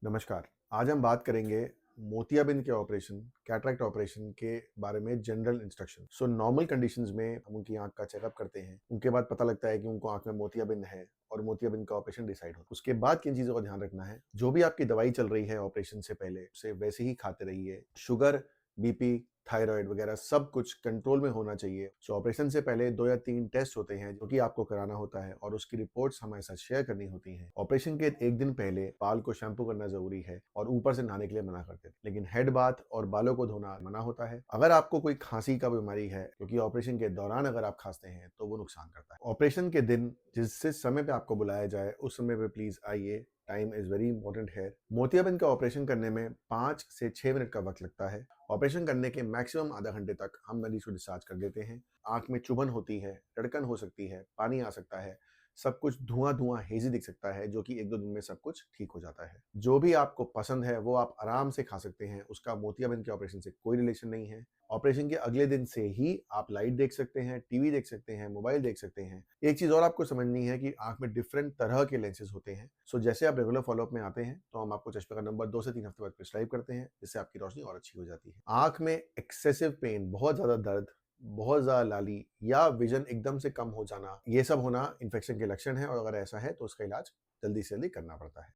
नमस्कार। आज हम बात करेंगे मोतियाबिंद के ऑपरेशन, कैटरैक्ट ऑपरेशन के बारे में जनरल इंस्ट्रक्शन। नॉर्मल कंडीशंस में हम उनकी आँख का चेकअप करते हैं। उनके बाद पता लगता है कि उनको आँख में मोतियाबिंद है और मोतियाबिंद का ऑपरेशन डिसाइड होता है। उसके बाद किन चीज़ों का ध्यान रखना है, जो भी आपकी दवाई चल रही है ऑपरेशन से पहले, उसे वैसे ही खाते रहिए। शुगर, बीपी, थायराइड वगैरह सब कुछ कंट्रोल में होना चाहिए। ऑपरेशन से पहले 2 या 3 टेस्ट होते हैं जो कि आपको कराना होता है और उसकी रिपोर्ट्स हमारे साथ शेयर करनी होती हैं। ऑपरेशन के 1 दिन पहले बाल को शैम्पू करना ज़रूरी है और ऊपर से नहाने के लिए मना करते थे। लेकिन हेड बाथ और बालों को धोना मना होता है। अगर आपको कोई खाँसी का बीमारी है, क्योंकि ऑपरेशन के दौरान अगर आप खाँसते हैं तो वो नुकसान करता है। ऑपरेशन के दिन जिस समय पे आपको बुलाया जाए उस समय पे प्लीज़ आइए। टाइम इज़ वेरी इंपॉर्टेंट है। मोतियाबिंद का ऑपरेशन करने में 5 से 6 मिनट का वक़्त लगता है। ऑपरेशन करने के मैक्सिमम आधा घंटे तक हम मरीज को डिस्चार्ज कर देते हैं। आँख में चुभन होती है, धड़कन हो सकती है, पानी आ सकता है, सब कुछ धुआँ-धुआँ हेज़ी दिख सकता है, जो कि 1-2 दिन में सब कुछ ठीक हो जाता है। जो भी आपको पसंद है वो आप आराम से खा सकते हैं, उसका मोतियाबिंद के ऑपरेशन से कोई रिलेशन नहीं है। ऑपरेशन के अगले दिन से ही आप लाइट देख सकते हैं, टीवी देख सकते हैं, मोबाइल देख सकते हैं। एक चीज़ और आपको समझनी है कि आँख में डिफरेंट तरह के लेंसेज़ होते हैं। जैसे आप रेगुलर फ़ॉलो-अप में आते हैं, तो हम आपको चश्मे का नंबर 2 से 3 हफ्ते बाद प्रिस्क्राइब करते हैं, जिससे आपकी रोशनी और अच्छी हो जाती है। आँख में एक्सेसिव पेन, बहुत ज़्यादा दर्द, बहुत ज़्यादा लाली या विज़न एकदम से कम हो जाना, ये सब होना इन्फेक्शन के लक्षण हैं और अगर ऐसा है तो उसका इलाज जल्दी से जल्दी करना पड़ता है।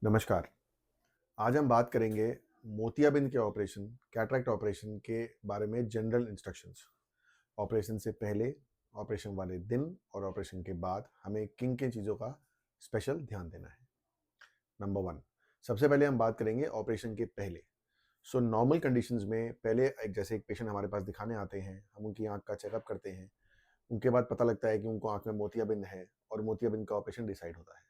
नमस्कार। आज हम बात करेंगे मोतियाबिंद के ऑपरेशन, कैटरैक्ट ऑपरेशन के बारे में जनरल इंस्ट्रक्शंस। ऑपरेशन से पहले, ऑपरेशन वाले दिन और ऑपरेशन के बाद हमें किन-किन चीज़ों का स्पेशल ध्यान देना है। नंबर 1, सबसे पहले हम बात करेंगे ऑपरेशन के पहले। नॉर्मल कंडीशंस में पहले जैसे एक पेशेंट हमारे पास दिखाने आते हैं, हम उनकी आँख का चेकअप करते हैं। उनके बाद पता लगता है कि उनको आँख में मोतियाबिंद है और मोतियाबिंद का ऑपरेशन डिसाइड होता है।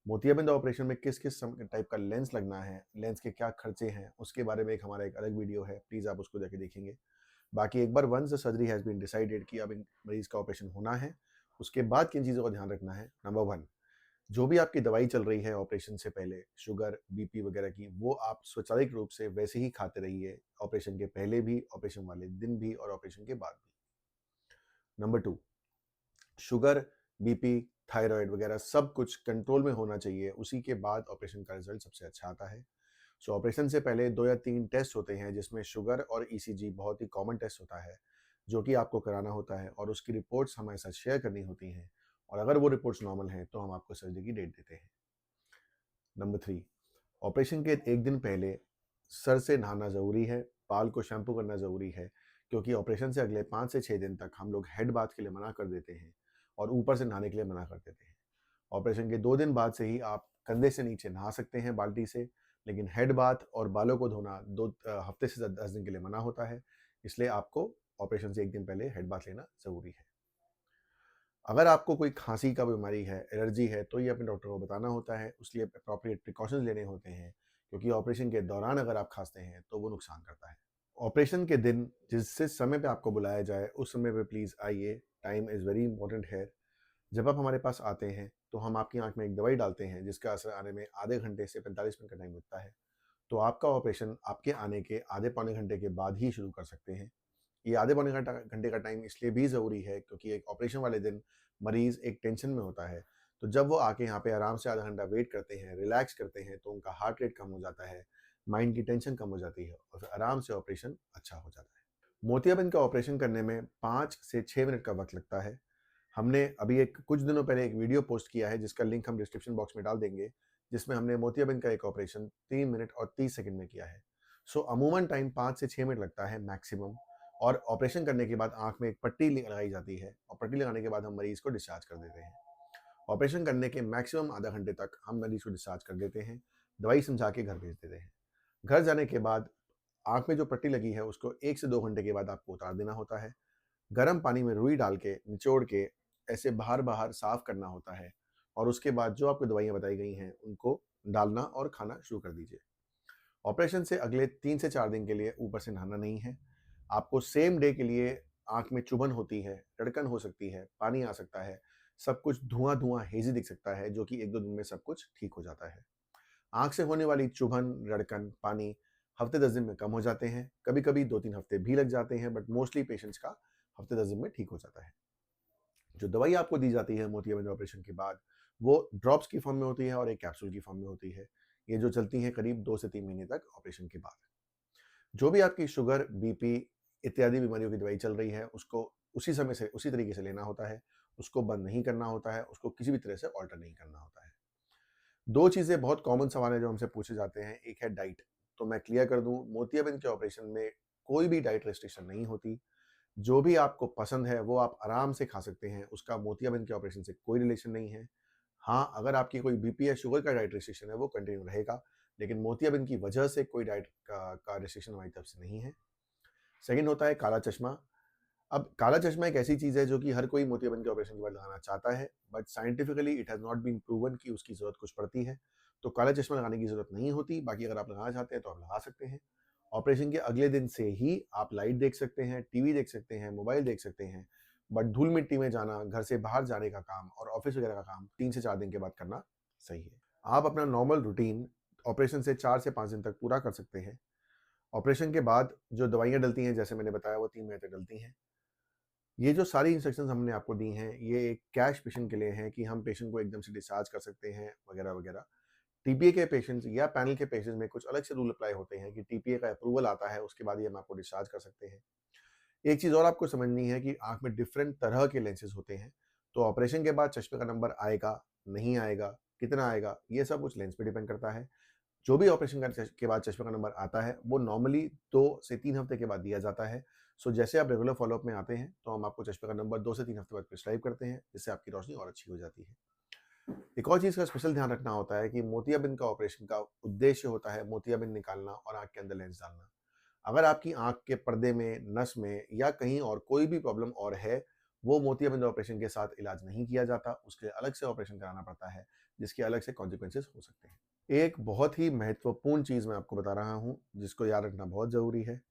मोतियाबिंद ऑपरेशन में किस-किस टाइप का लेंस लगना है, लेंस के क्या खर्चे हैं, उसके बारे में हमारा एक अलग वीडियो है, प्लीज़ आप उसको जाके देखेंगे। बाकी एक बार once the surgery has been decided कि अब इन मरीज़ का ऑपरेशन होना है, उसके बाद किन चीज़ों का ध्यान रखना है। नंबर 1, जो भी आपकी दवाई चल रही है ऑपरेशन से पहले, शुगर, बीपी वगैरह की, वो आप स्वचालित रूप से वैसे ही खाते रहिए, ऑपरेशन के पहले भी, ऑपरेशन वाले दिन भी और ऑपरेशन के बाद भी। नंबर 2, शुगर, बीपी, थायराइड वगैरह सब कुछ कंट्रोल में होना चाहिए, उसी के बाद ऑपरेशन का रिज़ल्ट सबसे अच्छा आता है। ऑपरेशन से पहले 2 या 3 टेस्ट होते हैं, जिसमें शुगर और ईसीजी बहुत ही कॉमन टेस्ट होता है, जो कि आपको कराना होता है और उसकी रिपोर्ट्स हमारे साथ शेयर करनी होती हैं और अगर वो रिपोर्ट्स नॉर्मल हैं, तो हम आपको सर्जरी की डेट देते हैं। नंबर 3, ऑपरेशन के 1 दिन पहले सर से नहाना ज़रूरी है, बाल को शैम्पू करना ज़रूरी है, क्योंकि ऑपरेशन से अगले 5 से 6 दिन तक हम लोग हेड बाथ के लिए मना कर देते हैं और ऊपर से नहाने के लिए मना कर देते हैं। ऑपरेशन के 2 दिन बाद से ही आप कंधे से नीचे नहा सकते हैं बाल्टी से, लेकिन हेड बाथ और बालों को धोना 2 हफ्ते से 10 दिन के लिए मना होता है, इसलिए आपको ऑपरेशन से 1 दिन पहले हेड बाथ लेना ज़रूरी है। अगर आपको कोई खाँसी का बीमारी है, एलर्जी है, तो ये अपने डॉक्टर को बताना होता है, उसके लिए एप्रोप्रिएट प्रिकॉशंस लेने होते हैं, क्योंकि ऑपरेशन के दौरान अगर आप खाँसते हैं, तो वो नुकसान करता है। ऑपरेशन के दिन जिस समय पे आपको बुलाया जाए, उस समय पे प्लीज़ आइए, time is very important here. जब आप हमारे पास आते हैं, तो हम आपकी आँख में एक दवाई डालते हैं, जिसका असर आने में आधे घंटे से 45 मिनट का टाइम लगता है। तो आपका ऑपरेशन आपके आने के आधे पौने घंटे के बाद ही शुरू कर सकते हैं। ये आधे पौने घंटे का टाइम इसलिए भी ज़रूरी है, क्योंकि एक ऑपरेशन वाले दिन मरीज़ एक टेंशन में होता है। तो जब वो आके यहाँ पे आराम से आधा घंटा वेट करते हैं, रिलैक्स करते हैं, तो उनका हार्ट रेट कम हो जाता है, माइंड की टेंशन कम हो जाती है और फिर आराम से ऑपरेशन अच्छा हो जाता है। मोतियाबिंद का ऑपरेशन करने में 5 से 6 मिनट का वक़्त लगता है। हमने अभी एक कुछ दिनों पहले एक वीडियो पोस्ट किया है, जिसका लिंक हम डिस्क्रिप्शन बॉक्स में डाल देंगे, जिसमें हमने मोतियाबिंद का एक ऑपरेशन 3 मिनट और 30 सेकंड में किया है। अमूमन टाइम 5 से 6 मिनट लगता है मैक्सिमम और ऑपरेशन करने के बाद आँख में एक पट्टी लगाई जाती है और पट्टी लगाने के बाद हम मरीज़ को डिस्चार्ज कर देते हैं। ऑपरेशन करने के मैक्सिमम आधा घंटे तक हम मरीज़ को डिस्चार्ज कर देते हैं, दवाई समझा के घर भेज देते हैं। घर जाने के बाद आँख में जो पट्टी लगी है, उसको 1 से 2 घंटे के बाद आपको उतार देना होता है। गर्म पानी में रुई डाल के, निचोड़ के ऐसे बाहर-बाहर साफ करना होता है और उसके बाद जो आपको दवाइयाँ बताई गई हैं, उनको डालना और खाना शुरू कर दीजिए। ऑपरेशन से अगले 3 से 4 दिन के लिए ऊपर से नहाना नहीं है। आपको सेम डे के लिए आँख में चुभन होती है, धड़कन हो सकती है, पानी आ सकता है, सब कुछ धुआँ-धुआँ हेज़ी दिख सकता है, जो कि 1-2 दिन में सब कुछ ठीक हो जाता है। आँख से होने वाली चुभन, धड़कन, पानी हफ्ते 10 दिन में कम हो जाते हैं। कभी-कभी 2-3 हफ्ते भी लग जाते हैं, बट मोस्टली पेशेंट्स का हफ्ते 10 दिन में ठीक हो जाता है। जो दवाई आपको दी जाती है मोतियाबिंद ऑपरेशन के बाद, वो ड्रॉप्स की फॉर्म में होती है और एक कैप्सूल की फॉर्म में होती है। ये जो चलती हैं करीब 2 से 3 महीने तक ऑपरेशन के बाद। जो भी आपकी शुगर, बीपी इत्यादि बीमारियों की दवाई चल रही है, उसको उसी समय से, उसी तरीके से लेना होता है। उसको बंद नहीं करना होता है, उसको किसी भी तरह से अल्टर नहीं करना होता है। 2 चीज़ें बहुत कॉमन सवाल हैं जो हमसे पूछे जाते हैं, एक है डाइट। तो मैं क्लियर कर दूँ, मोतियाबिंद के ऑपरेशन में कोई भी डाइट रेस्ट्रिक्शन नहीं होती। जो भी आपको पसंद है, वो आप आराम से खा सकते हैं, उसका मोतियाबिंद के ऑपरेशन से कोई रिलेशन नहीं है। हाँ, अगर आपकी कोई बीपी या शुगर का डाइट रेस्ट्रिक्शन है, वो कंटिन्यू रहेगा, लेकिन मोतियाबिंद की वजह से कोई डाइट का रिस्ट्रिक्शन हमारी तरफ से नहीं है। सेकंड होता है काला चश्मा। अब काला चश्मा एक ऐसी चीज़ है जो कि हर कोई मोतियाबिंद के ऑपरेशन के बाद लगाना चाहता है, but scientifically it has not been proven कि उसकी ज़रूरत कुछ पड़ती है। तो काला चश्मा लगाने की ज़रूरत नहीं होती, बाकी अगर आप लगाना चाहते हैं तो आप लगा सकते हैं। ऑपरेशन के अगले दिन से ही आप लाइट देख सकते हैं, टीवी देख सकते हैं, मोबाइल देख सकते हैं, बट धूल-मिट्टी में जाना, घर से बाहर जाने का काम और ऑफ़िस वगैरह का काम 3 से 4 दिन के बाद करना सही है। आप अपना नॉर्मल रूटीन ऑपरेशन से 4 से 5 दिन तक पूरा कर सकते हैं। ऑपरेशन के बाद जो दवाइयाँ डलती हैं, जैसे मैंने बताया, वो 3 महीने तक डलती हैं। ये जो सारी इंस्ट्रक्शंस हमने आपको दी हैं, ये एक कैश पेशेंट के लिए हैं कि हम पेशेंट को एकदम से डिस्चार्ज कर सकते हैं, वगैरह-वगैरह। टीपीए के पेशेंट्स या पैनल के पेशेंट्स में कुछ अलग से रूल अप्लाई होते हैं कि टीपीए का अप्रूवल आता है, उसके बाद ही हम आपको डिस्चार्ज कर सकते हैं। एक चीज़ और आपको समझनी है कि आँख में डिफरेंट तरह के लेंसेज़ होते हैं, तो ऑपरेशन के बाद चश्मे का नंबर आएगा, नहीं आएगा, कितना आएगा, ये सब उस लेंस पे डिपेंड करता है। जो भी ऑपरेशन के बाद चश्मे का नंबर आता है, वो नॉर्मली 2 से 3 हफ्ते के बाद दिया जाता है। सो जैसे आप रेगुलर फ़ॉलो-अप में आते हैं, तो हम आपको चश्मे का नंबर 2 से 3 हफ्ते बाद प्रिस्क्राइब करते हैं, जिससे आपकी रोशनी और अच्छी हो जाती है। एक और चीज़ का स्पेशल ध्यान रखना होता है कि मोतियाबिंद का ऑपरेशन का उद्देश्य होता है मोतियाबिंद निकालना और आँख के अंदर लेंस डालना। अगर आपकी आँख के पर्दे में, नस में या कहीं और कोई भी प्रॉब्लम और है, वो मोतियाबिंद ऑपरेशन के साथ इलाज नहीं किया जाता, उसके लिए अलग से ऑपरेशन कराना पड़ता है, जिसके अलग से कॉन्सिक्वेंसेस हो सकते हैं। एक बहुत ही महत्वपूर्ण चीज़ मैं आपको बता रहा हूँ, जिसको याद रखना बहुत ज़रूरी है।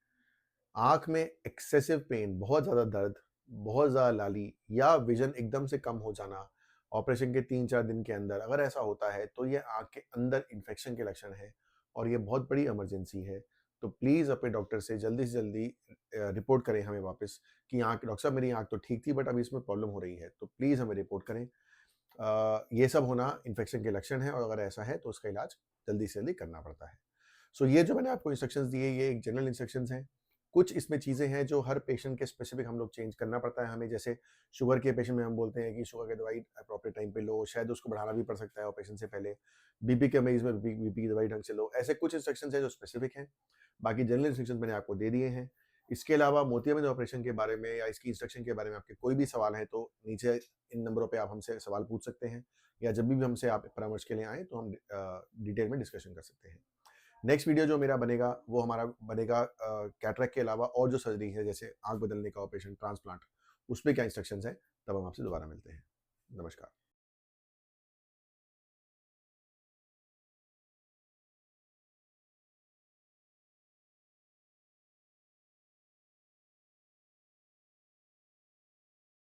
आँख में एक्सेसिव पेन, बहुत ज़्यादा दर्द, बहुत ज़्यादा लाली या विज़न एकदम से कम हो जाना, ऑपरेशन के 3-4 दिन के अंदर अगर ऐसा होता है, तो ये आँख के अंदर इन्फेक्शन के लक्षण हैं और ये बहुत बड़ी इमरजेंसी है। तो प्लीज़ अपने डॉक्टर से जल्दी रिपोर्ट करें हमें वापस कि डॉक्टर साहब मेरी आँख तो ठीक थी, बट अभी इसमें प्रॉब्लम हो रही है। तो प्लीज़ हमें रिपोर्ट करें। ये सब होना इन्फेक्शन के लक्षण हैं और अगर ऐसा है तो उसका इलाज जल्दी से जल्दी करना पड़ता है। सो ये जो मैंने आपको इंस्ट्रक्शंस दिए, ये एक जनरल इंस्ट्रक्शंस हैं। कुछ इसमें चीज़ें हैं जो हर पेशेंट के स्पेसिफिक हम लोग चेंज करना पड़ता है हमें। जैसे शुगर के पेशेंट में हम बोलते हैं कि शुगर की दवाई अप्रोप्रिएट टाइम पे लो, शायद उसको बढ़ाना भी पड़ सकता है ऑपरेशन से पहले। बीपी के मरीज़ में बीपी की दवाई ढंग से लो। ऐसे कुछ इंस्ट्रक्शंस हैं जो स्पेसिफिक हैं। बाकी जनरल इंस्ट्रक्शंस मैंने आपको दे दिए हैं। इसके अलावा मोतियाबिंद ऑपरेशन के बारे में या इसकी इंस्ट्रक्शन के बारे में आपके कोई भी सवाल हैं, तो नीचे इन नंबरों पे आप हमसे सवाल पूछ सकते हैं, या जब भी हमसे आप परामर्श के लिए आएँ तो हम डिटेल में डिस्कशन कर सकते हैं। नेक्स्ट वीडियो जो मेरा बनेगा, वो हमारा बनेगा कैटरेक्ट के अलावा और जो सर्जरी है, जैसे आँख बदलने का ऑपरेशन, ट्रांसप्लांट, उसमें क्या इंस्ट्रक्शंस हैं, तब हम आपसे दोबारा मिलते हैं। नमस्कार।